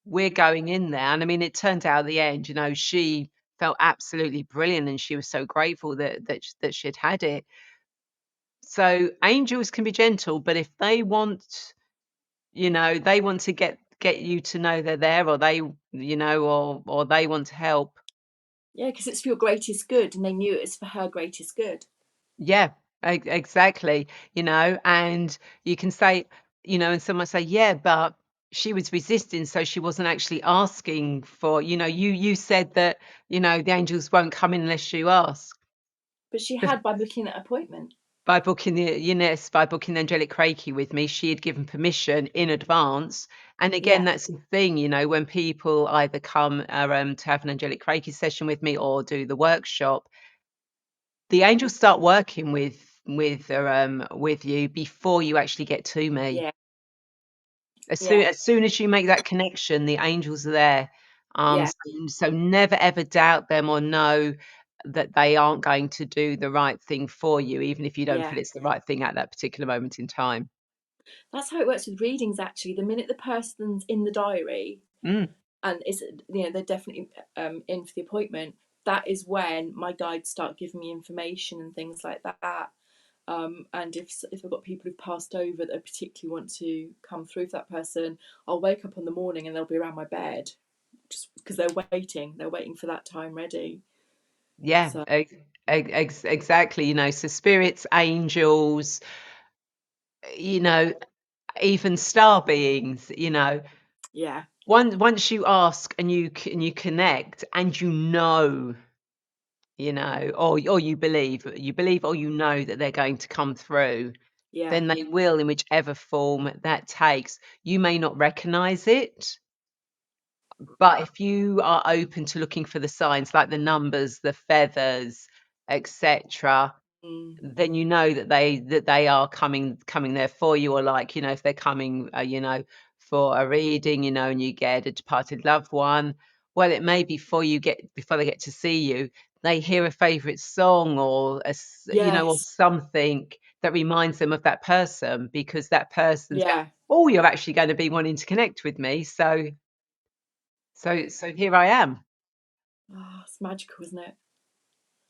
we're going in there. And I mean, it turned out at the end, she felt absolutely brilliant, and she was so grateful that she'd had it. So angels can be gentle, but if they want, they want to get you to know they're there, or or they want to help. Yeah. Because it's for your greatest good, and they knew it was for her greatest good. Yeah, exactly. And you can say, and someone say, yeah, but she was resisting, so she wasn't actually asking for, you said that, the angels won't come in unless you ask. But she But had by booking that appointment. by booking the angelic Reiki with me, she had given permission in advance. And again, Yeah. that's the thing, when people either come to have an angelic Reiki session with me or do the workshop, the angels start working with you before you actually get to me. Yeah. As soon Yeah. as soon as you make that connection, the angels are there. Yeah. So never ever doubt them, or know that they aren't going to do the right thing for you, even if you don't Yeah. feel it's the right thing at that particular moment in time. That's how it works with readings. Actually, the minute the person's in the diary Mm. and is they're definitely in for the appointment, that is when my guides start giving me information and things like that. And if I've got people who've passed over that I particularly want to come through for that person, I'll wake up in the morning and they'll be around my bed, just because they're waiting for that time ready. Yeah, So exactly. So spirits, angels, you know, even star beings, yeah. once you ask and you connect, and or you believe or that they're going to come through, Yeah. then they will, in whichever form that takes. You may not recognize it, but if you are open to looking for the signs, like the numbers, the feathers, etc., Mm. then that they are coming there for you. Or, like, if they're coming for a reading, and you get a departed loved one, well, it may be before they get to see you, they hear a favorite song, or or Yes. something that reminds them of that person, because that person's going, Yeah. oh, you're actually going to be wanting to connect with me, so here I am. Oh, it's magical, isn't it?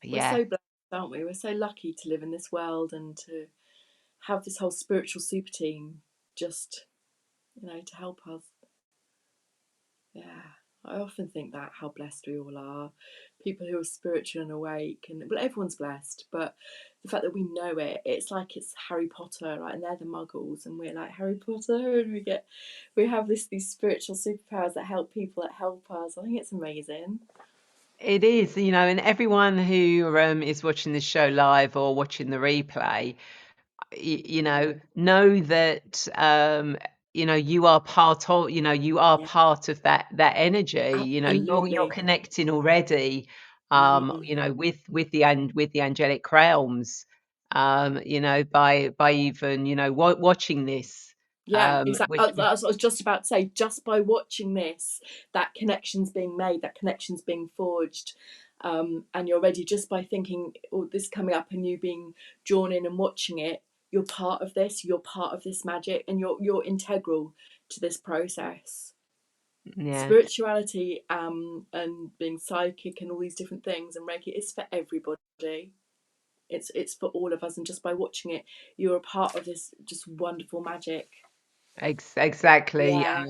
We're Yeah. so blessed, aren't we? We're so lucky to live in this world and to have this whole spiritual super team just, to help us. Yeah. I often think that how blessed we all are. People who are spiritual and awake, and well, everyone's blessed, but the fact that we know it, it's like it's Harry Potter, right? And they're the muggles, and we're like Harry Potter, and we have these spiritual superpowers that help people, that help us. I think it's amazing. It is, and everyone who is watching this show live or watching the replay, know that you are part of, you are Yeah, part of that energy. You're absolutely. connecting already, Mm. with the angelic realms, by even, watching this, Yeah, exactly. which That's what I was just about to say. Just by watching this, that connection's being made, that connection's being forged, and you're ready just by thinking, "Oh, this is coming up," and you being drawn in and watching it. You're part of this. You're part of this magic, and you're integral to this process. yeah. Spirituality, and being psychic and all these different things, and Reiki is for everybody. It's for all of us, and just by watching it, you're a part of this just wonderful magic. Exactly, Yeah.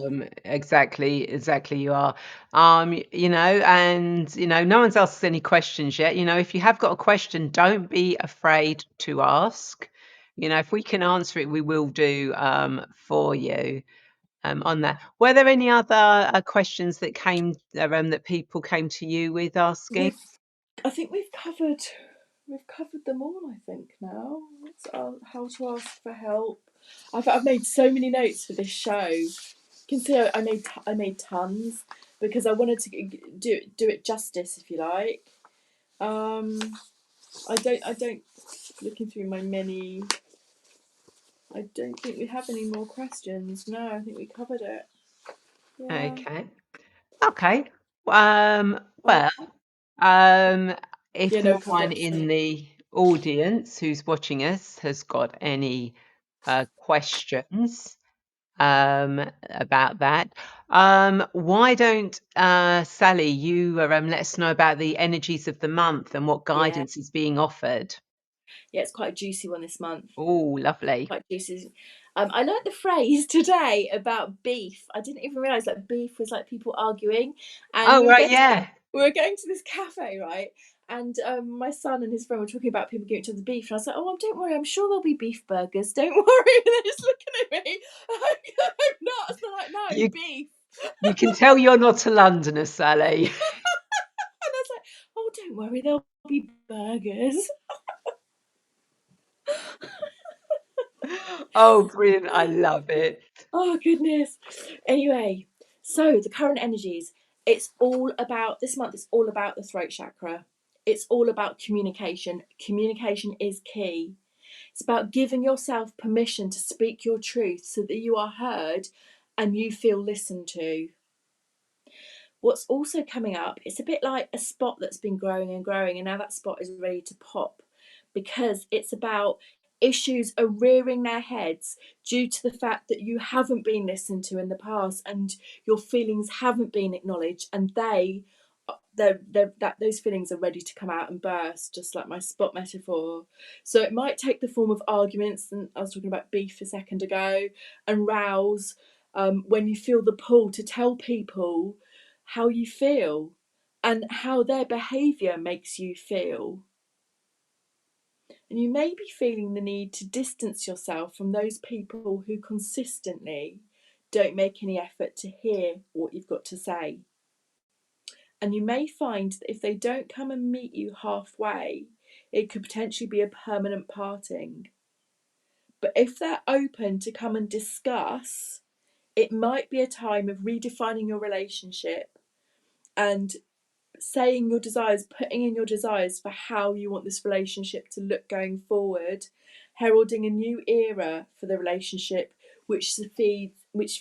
exactly you are. And no one's asked us any questions yet. If you have got a question, don't be afraid to ask. If we can answer it, we will do, for you, on that. Were there any other questions that came, that people came to you with asking? We've, I think we've covered them all. I think now. It's, how to ask for help. I've made so many notes for this show. You can see I made tons because I wanted to do it justice, if you like. Um, I don't. Looking through my many, I don't think we have any more questions. No, I think we covered it. Yeah. Okay. Okay. Um, Oh, well, Um, yeah. if No, we no covered one in everything. the audience who's watching us has got any questions, about that, why don't, Sally, you, let us know about the energies of the month and what Yeah. guidance is being offered? Yeah. It's quite a juicy one this month. Oh, lovely. Quite juicy. I learnt the phrase today about beef. I didn't even realise that beef was like people arguing, and Oh, right, yeah. we were going to this cafe, right? And my son and his friend were talking about people giving each other beef, and I was like, "Oh, don't worry, I'm sure there'll be beef burgers. Don't worry." And they're just looking at me. I'm nuts. They're like, "No, You beef." you can tell you're not a Londoner, Sally. And I was like, "Oh, don't worry, there'll be burgers." Oh, brilliant. I love it. Oh goodness. Anyway, so the current energies, it's all about this month, it's all about the throat chakra. It's all about communication. Communication is key. It's about giving yourself permission to speak your truth so that you are heard and you feel listened to. What's also coming up, it's a bit like a spot that's been growing and growing, and now that spot is ready to pop because it's about issues are rearing their heads due to the fact that you haven't been listened to in the past and your feelings haven't been acknowledged, and that those feelings are ready to come out and burst, just like my spot metaphor. So it might take the form of arguments, and I was talking about beef a second ago, and rows, when you feel the pull to tell people how you feel and how their behaviour makes you feel. And you may be feeling the need to distance yourself from those people who consistently don't make any effort to hear what you've got to say. And you may find that if they don't come and meet you halfway, it could potentially be a permanent parting. But if they're open to come and discuss, it might be a time of redefining your relationship and saying your desires, putting in your desires for how you want this relationship to look going forward, heralding a new era for the relationship which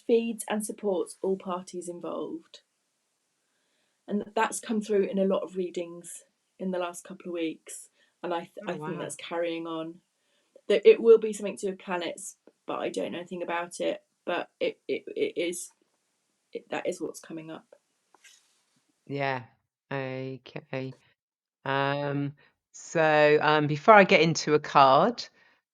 feeds and supports all parties involved. And that's come through in a lot of readings in the last couple of weeks, and Oh, I think wow. that's carrying on. That it will be something to do with planets, but I don't know anything about it. But that is what's coming up. Yeah. Okay. Um, before I get into a card,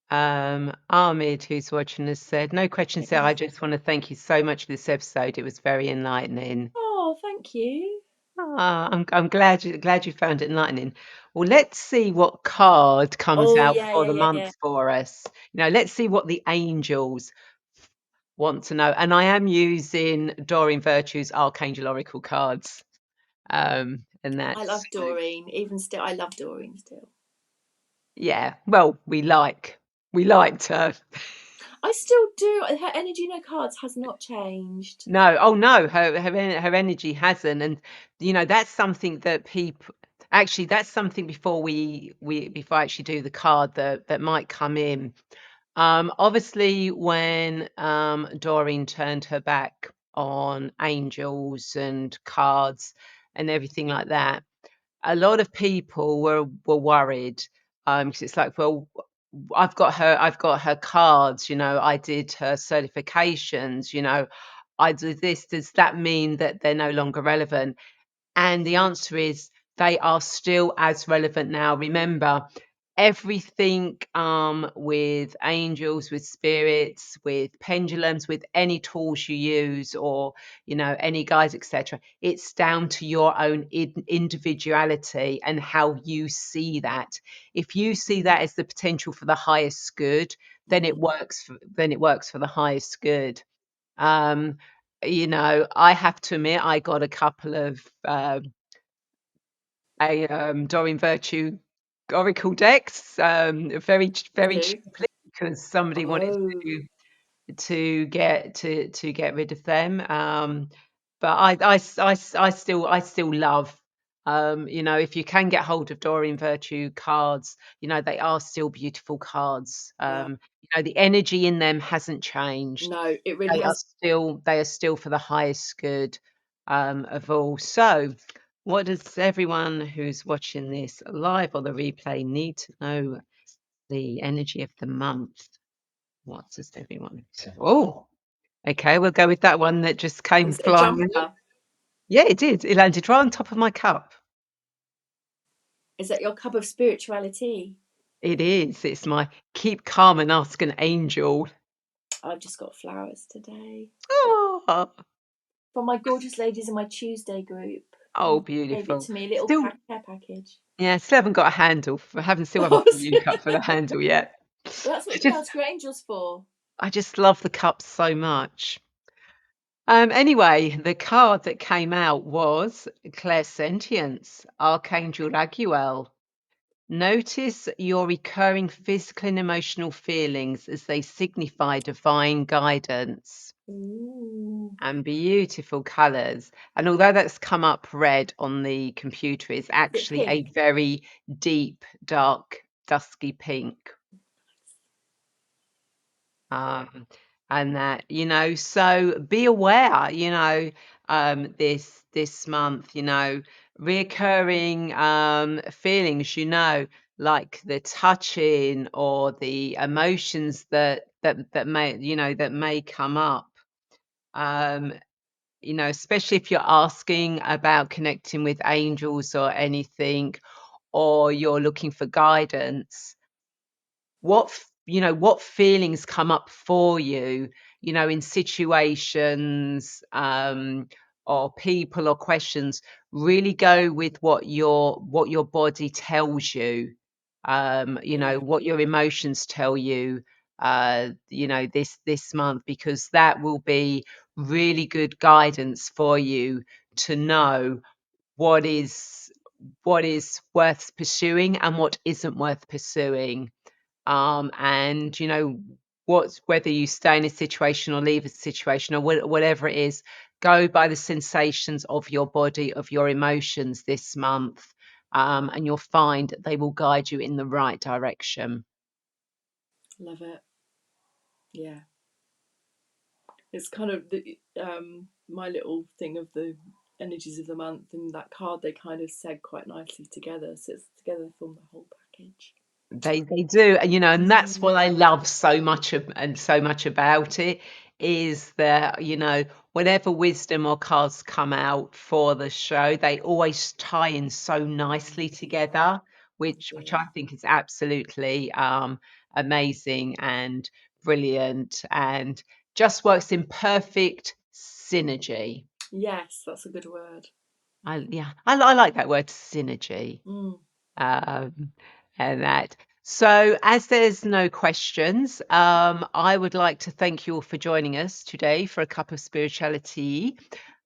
Ahmed, who's watching, has said, no questions there. I just want to thank you so much for this episode. It was very enlightening. Oh, thank you. I'm glad you found it enlightening. Well, let's see what card comes Oh out yeah, for yeah, the yeah, month yeah. for us. Let's see what the angels want to know. And I am using Doreen Virtue's Archangel Oracle cards. And I that's love Doreen. Even still, I love Doreen still. yeah. Well, we liked her. I still do. Her energy in her cards has not changed. No, oh no, her energy hasn't, and that's something that people actually that's something before we before I actually do the card that might come in. Obviously, when Doreen turned her back on angels and cards and everything like that, a lot of people were worried, because it's like, well, I've got her cards, I did her certifications, I did this. Does that mean that they're no longer relevant? And the answer is they are still as relevant now. Remember, everything with angels, with spirits, with pendulums, with any tools you use, or any guides, etc. It's down to your own individuality and how you see that. If you see that as the potential for the highest good, then it works for the highest good. um I have to admit, I got a couple of Doreen Virtue Oracle decks, Did very you? cheaply, because somebody wanted Oh, to get rid of them. But I still love, if you can get hold of Doreen Virtue cards, they are still beautiful cards. yeah. The energy in them hasn't changed. No, it really They are has. still for the highest good of all. So, what does everyone who's watching this live or the replay need to know the energy of the month? What does everyone? Oh, okay, we'll go with that one that just came Was it a flying in. jumper? Yeah, it did. It landed right on top of my cup. Is that your cup of spirituality? It is. It's my keep calm and ask an angel. I've just got flowers today Oh, from my gorgeous ladies in my Tuesday group. oh, Gave it beautiful. to me, little Still, care package. yeah, still haven't got a handle. Still haven't got a new cup for the handle yet. That's I what you just, ask your angels for. I just love the cup so much. Anyway, the card that came out was Clairsentience, Archangel Aguel. Notice your recurring physical and emotional feelings as they signify divine guidance, Ooh. and beautiful colours. And although that's come up red on the computer, it's Is it actually a pink? very deep, dark, dusky pink. Um, and that, so be aware, this month, reoccurring feelings, like the touching or the emotions that may come up. Um, especially if you're asking about connecting with angels or anything, or you're looking for guidance. What feelings come up for you, in situations, or people or questions. Really go with what your body tells you, Yeah, what your emotions tell you, this month, because that will be really good guidance for you to know what is worth pursuing and what isn't worth pursuing. And whether you stay in a situation or leave a situation, or whatever it is, go by the sensations of your body, of your emotions this month, and you'll find that they will guide you in the right direction. love it. Yeah, it's kind of the my little thing of the energies of the month and that card. They kind of said quite nicely together, so it's together form the whole package. They do, and and that's Mm. what I love so much and so much about it, is that whenever wisdom or cards come out for the show, they always tie in so nicely together, which I think is absolutely amazing and brilliant, and just works in perfect synergy. Yes, that's a good word. I like that word, synergy. Mm. um, and that. So, as there's no questions, I would like to thank you all for joining us today for a cup of spirituality.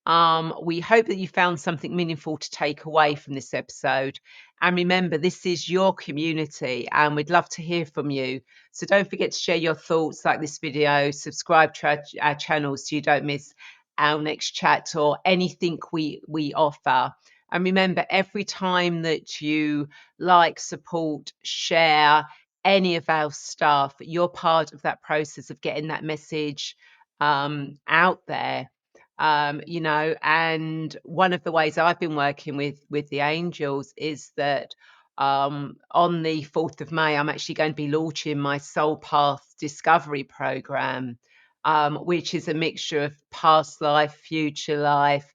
We hope that you found something meaningful to take away from this episode. And remember, this is your community, and we'd love to hear from you. So don't forget to share your thoughts, like this video, subscribe to our channels so you don't miss our next chat or anything we offer. And remember, every time that you like, support, share any of our stuff, you're part of that process of getting that message out there. And one of the ways I've been working with the angels is that on the 4th of May, I'm actually going to be launching my Soul Path Discovery Program, which is a mixture of past life, future life,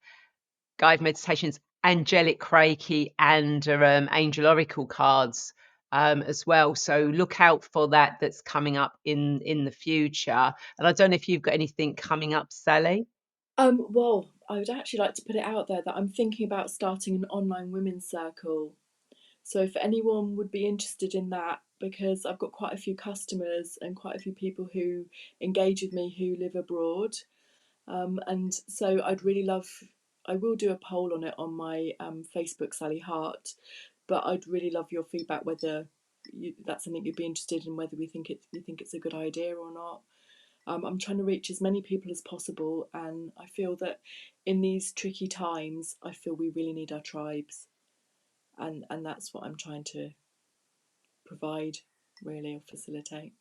guide meditations, angelic Reiki, and angel oracle cards as well. So look out for that. That's coming up in the future. And I don't know if you've got anything coming up, Sally. Well, I would actually like to put it out there that I'm thinking about starting an online women's circle. So if anyone would be interested in that, because I've got quite a few customers and quite a few people who engage with me who live abroad, and so I'd really love. I will do a poll on it on my Facebook, Sally Hart, but I'd really love your feedback whether that's something you'd be interested in, whether you think it's a good idea or not. I'm trying to reach as many people as possible, and I feel that in these tricky times, I feel we really need our tribes, and that's what I'm trying to provide, really, or facilitate.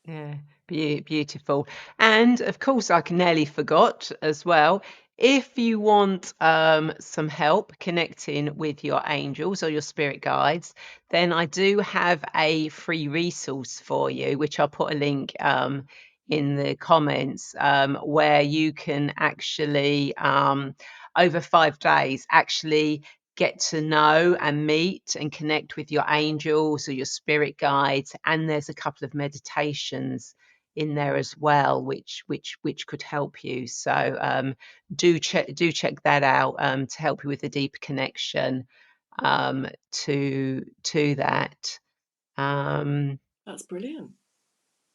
Yeah, beautiful. And of course, I nearly forgot as well. If you want some help connecting with your angels or your spirit guides, then I do have a free resource for you, which I'll put a link in the comments, where you can actually, over 5 days, actually get to know and meet and connect with your angels or your spirit guides. And there's a couple of meditations in there as well, which could help you. So do check that out to help you with a deeper connection to that. Um, That's brilliant.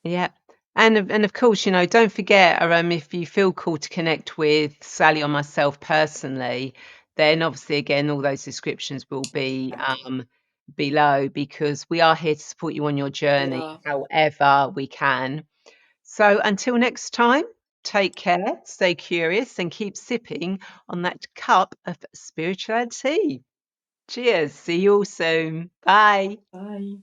yeah. And of course, don't forget, if you feel called to connect with Sally or myself personally, then obviously again all those descriptions will be below, because we are here to support you on your They journey are. however we can. So until next time, take care, stay curious, and keep sipping on that cup of spirituality. Cheers. See you all soon. Bye. Bye.